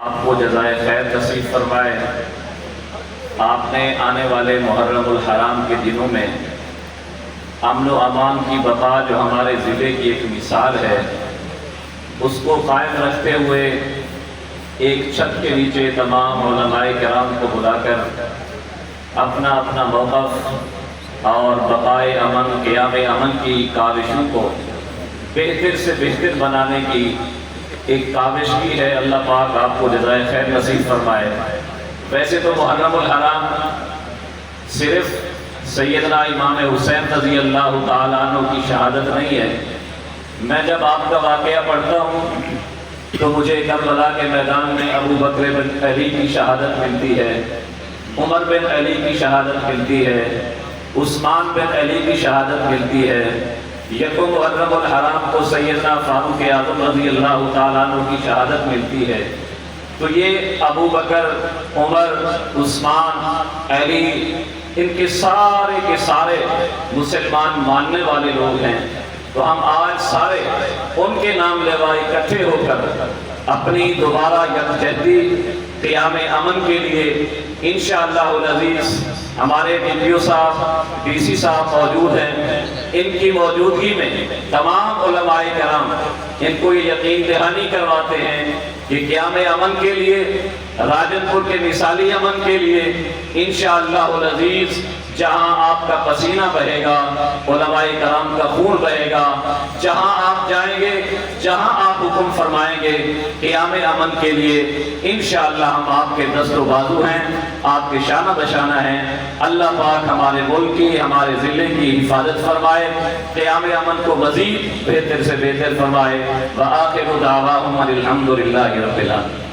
آپ کو جزائے خیر نصیب فرمائے۔ آپ نے آنے والے محرم الحرام کے دنوں میں امن و امان کی بقا جو ہمارے ضلع کی ایک مثال ہے، اس کو قائم رکھتے ہوئے ایک چھت کے نیچے تمام علماء کرام کو بلا کر اپنا اپنا موقف اور بقائے امن، قیام امن کی کاوشوں کو بہتر سے بہتر بنانے کی ایک کاوش کی ہے۔ اللہ پاک آپ کو جزائے خیر نصیب فرمائے۔ ویسے تو محرم الحرام صرف سیدنا امام حسین رضی اللہ تعالیٰ عنہ کی شہادت نہیں ہے۔ میں جب آپ کا واقعہ پڑھتا ہوں تو مجھے کربلا کے میدان میں ابو بکر بن علی کی شہادت ملتی ہے، عمر بن علی کی شہادت ملتی ہے، عثمان بن علی کی شہادت ملتی ہے۔ یکم محرم الحرام کو سیدنا فاروق اعظم رضی اللہ تعالیٰ عنہ کی شہادت ملتی ہے۔ تو یہ ابو بکر، عمر، عثمان، علی، ان کے سارے مسلمان ماننے والے لوگ ہیں۔ تو ہم آج سارے ان کے نام لیوا اکٹھے ہو کر اپنی دوبارہ یکجہتی قیام امن کے لیے انشاءاللہ العزیز، ہمارے ڈی صاحب، ڈی سی صاحب موجود ہیں، ان کی موجودگی میں تمام علماء کرام ان کو یہ یقین دہانی کرواتے ہیں کہ قیام امن کے لیے، راجن پور کے مثالی امن کے لیے انشاءاللہ العزیز جہاں آپ کا پسینہ بہے گا، علماء کرام کا خون بہے گا، جہاں آپ جائیں گے، جہاں آپ حکم فرمائیں گے قیام امن کے لیے انشاءاللہ ہم آپ کے دست و بازو ہیں، آپ کے شانہ بشانہ ہیں۔ اللہ پاک ہمارے ملک کی، ہمارے ضلع کی حفاظت فرمائے، قیام امن کو مزید بہتر سے بہتر فرمائے۔ وآخر دعواہم الحمدللہ رب العالمین۔